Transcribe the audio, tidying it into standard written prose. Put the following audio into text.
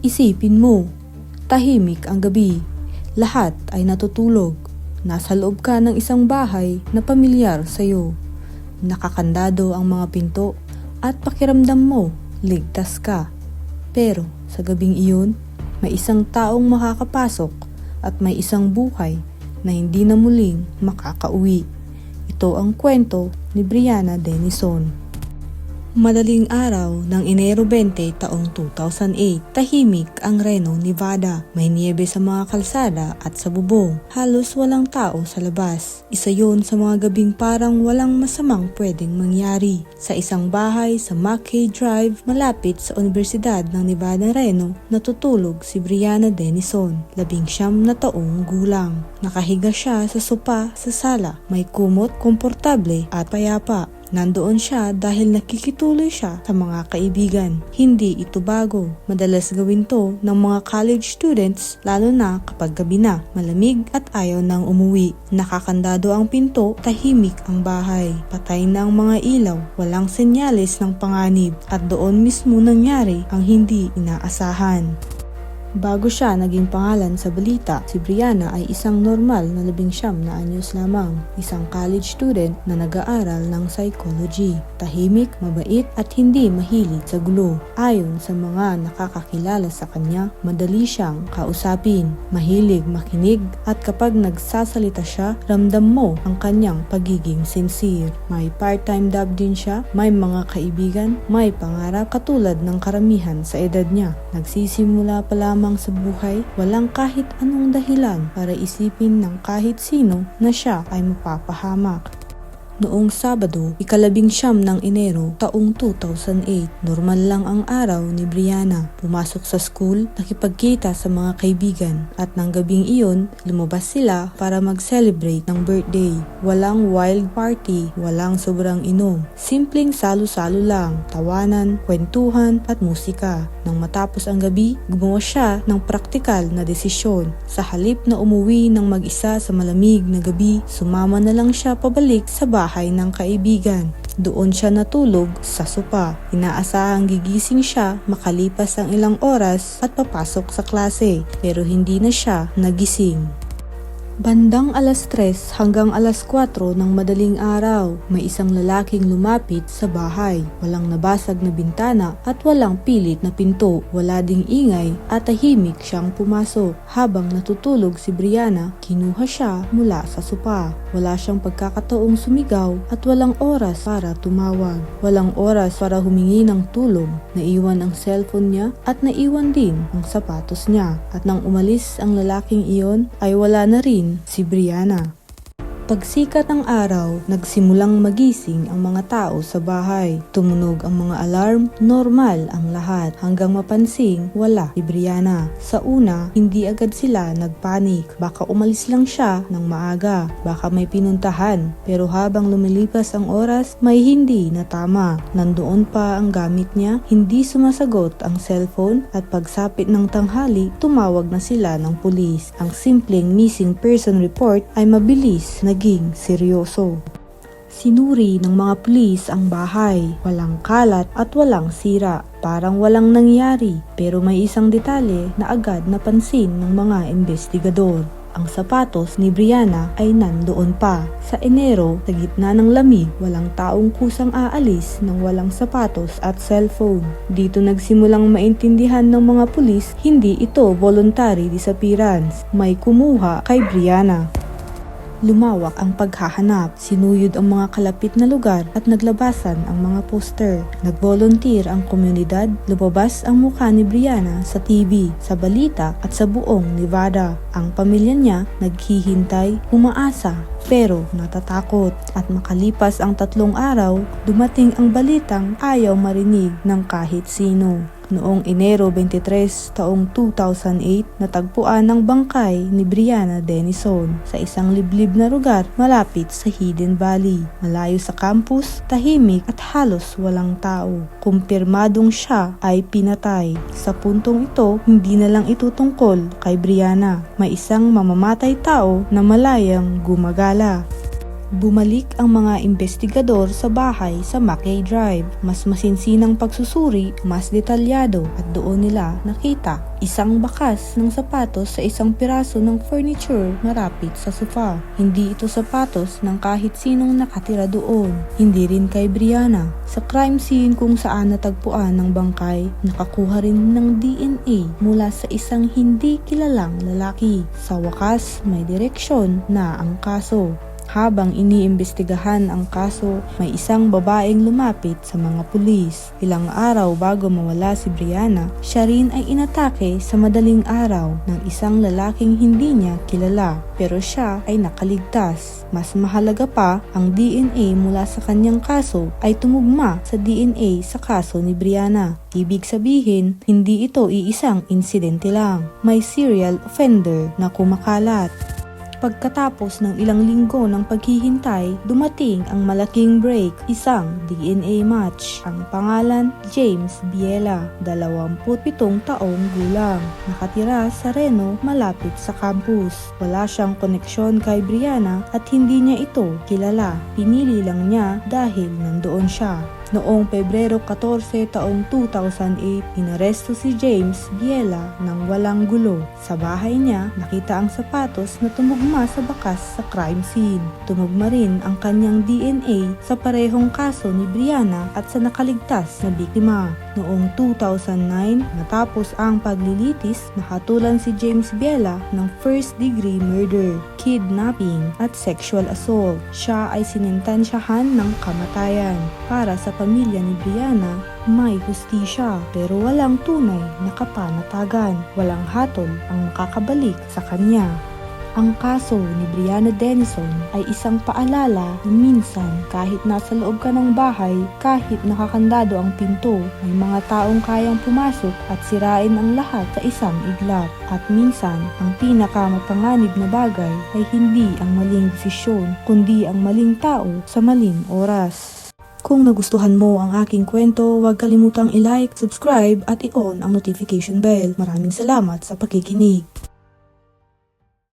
Isipin mo, tahimik ang gabi, lahat ay natutulog. Nasa loob ka ng isang bahay na pamilyar sa'yo. Nakakandado ang mga pinto at pakiramdam mo, ligtas ka. Pero sa gabing iyon, may isang taong makakapasok at may isang buhay na hindi na muling makakauwi. Ito ang kwento ni Brianna Denison. Madaling araw ng Enero 20 taong 2008, tahimik ang Reno, Nevada. May niebe sa mga kalsada at sa bubong. Halos walang tao sa labas. Isa yon sa mga gabing parang walang masamang pwedeng mangyari. Sa isang bahay sa Mackay Drive, malapit sa Universidad ng Nevada, Reno, natutulog si Brianna Denison, 19 na taong gulang. Nakahiga siya sa sopa sa sala. May kumot, komportable at payapa. Nandoon siya dahil nakikituloy siya sa mga kaibigan. Hindi ito bago. Madalas gawin to ng mga college students, lalo na kapag gabi na, malamig at ayaw nang umuwi. Nakakandado ang pinto, tahimik ang bahay. Patay na ang mga ilaw, walang senyales ng panganib, at doon mismo nangyari ang hindi inaasahan. Bago siya naging pangalan sa balita, si Brianna ay isang normal na 19 na anyos lamang, isang college student na nag-aaral ng psychology. Tahimik, mabait at hindi mahilig sa gulo. Ayon sa mga nakakakilala sa kanya, madali siyang kausapin, mahilig makinig, at kapag nagsasalita siya, ramdam mo ang kanyang pagiging sincere. May part-time job din siya, may mga kaibigan, may pangarap katulad ng karamihan sa edad niya. Nagsisimula pa lamang sa buhay, walang kahit anong dahilan para isipin ng kahit sino na siya ay mapapahamak. Noong Sabado, 19 ng Enero taong 2008, normal lang ang araw ni Brianna. Pumasok sa school, nakipagkita sa mga kaibigan, at ng gabing iyon, lumabas sila para mag-celebrate ng birthday. Walang wild party, walang sobrang inom. Simpleng salo-salo lang, tawanan, kwentuhan at musika. Nang matapos ang gabi, gumawa siya ng praktikal na desisyon. Sa halip na umuwi ng mag-isa sa malamig na gabi, sumama na lang siya pabalik sa bahay ng kaibigan. Doon siya natulog sa sopa. Inaasahang gigising siya makalipas ang ilang oras at papasok sa klase, pero hindi na siya nagising. Bandang 3:00 hanggang 4:00 ng madaling araw, may isang lalaking lumapit sa bahay. Walang nabasag na bintana at walang pilit na pinto. Wala ding ingay at tahimik siyang pumasok. Habang natutulog si Brianna, kinuha siya mula sa sopa. Wala siyang pagkakataong sumigaw at walang oras para tumawag. Walang oras para humingi ng tulong. Naiwan ang cellphone niya at naiwan din ang sapatos niya. At nang umalis ang lalaking iyon, ay wala na rin si Brianna. Pagsikat ng araw, nagsimulang magising ang mga tao sa bahay. Tumunog ang mga alarm, normal ang lahat, hanggang mapansing wala si Brianna. Sa una, hindi agad sila nagpanik. Baka umalis lang siya ng maaga, baka may pinuntahan. Pero habang lumilipas ang oras, may hindi na tama. Nandoon pa ang gamit niya, hindi sumasagot ang cellphone, at pagsapit ng tanghali, tumawag na sila ng pulis. Ang simpleng missing person report ay mabilis naging seryoso. Sinuri ng mga pulis ang bahay. Walang kalat at walang sira. Parang walang nangyari. Pero may isang detalye na agad napansin ng mga investigador. Ang sapatos ni Brianna ay nandoon pa. Sa Enero, sa gitna ng lamig, walang taong kusang aalis ng walang sapatos at cellphone. Dito nagsimulang maintindihan ng mga pulis, hindi ito voluntary disappearance. May kumuha kay Brianna. Lumawak ang paghahanap, sinuyod ang mga kalapit na lugar at naglabasan ang mga poster. Nag-volunteer ang komunidad, lumabas ang mukha ni Brianna sa TV, sa balita at sa buong Nevada. Ang pamilya niya naghihintay, umaasa, pero natatakot. At makalipas ang 3 araw, dumating ang balitang ayaw marinig ng kahit sino. Noong Enero 23 taong 2008, natagpuan ang bangkay ni Brianna Denison sa isang liblib na lugar malapit sa Hidden Valley. Malayo sa campus, tahimik at halos walang tao. Kumpirmadong siya ay pinatay. Sa puntong ito, hindi na lang ito tungkol kay Brianna. May isang mamamatay tao na malayang gumagala. Bumalik ang mga investigador sa bahay sa Mackay Drive. Mas masinsinang pagsusuri, mas detalyado, at doon nila nakita isang bakas ng sapatos sa isang piraso ng furniture malapit sa sofa. Hindi ito sapatos ng kahit sinong nakatira doon. Hindi rin kay Brianna. Sa crime scene kung saan natagpuan ng bangkay, nakakuha rin ng DNA mula sa isang hindi kilalang lalaki. Sa wakas, may direksyon na ang kaso. Habang iniimbestigahan ang kaso, may isang babaeng lumapit sa mga pulis. Ilang araw bago mawala si Brianna, siya rin ay inatake sa madaling araw ng isang lalaking hindi niya kilala. Pero siya ay nakaligtas. Mas mahalaga pa, ang DNA mula sa kanyang kaso ay tumugma sa DNA sa kaso ni Brianna. Ibig sabihin, hindi ito iisang insidente lang. May serial offender na kumakalat. Pagkatapos ng ilang linggo ng paghihintay, dumating ang malaking break, isang DNA match. Ang pangalan, James Biela, 27 taong gulang. Nakatira sa Reno, malapit sa campus. Wala siyang koneksyon kay Brianna at hindi niya ito kilala. Pinili lang niya dahil nandoon siya. Noong Pebrero 14 taong 2008, inaresto si James Biela ng walang gulo. Sa bahay niya, nakita ang sapatos na tumugma sa bakas sa crime scene. Tumugma rin ang kanyang DNA sa parehong kaso ni Brianna at sa nakaligtas na biktima. Noong 2009, matapos ang paglilitis, nahatulan si James Biela ng first-degree murder, kidnapping at sexual assault. Siya ay sinintensyahan ng kamatayan. Para sa pamilya ni Brianna, may hustisya pero walang tunay na kapanatagan. Walang hatol ang makakabalik sa kanya. Ang kaso ni Brianna Denison ay isang paalala na minsan kahit nasa loob ka ng bahay, kahit nakakandado ang pinto, may mga taong kayang pumasok at sirain ang lahat sa isang iglap. At minsan, ang pinakamapanganib na bagay ay hindi ang maling desisyon, kundi ang maling tao sa maling oras. Kung nagustuhan mo ang aking kwento, huwag kalimutang i-like, subscribe at i-on ang notification bell. Maraming salamat sa pakikinig.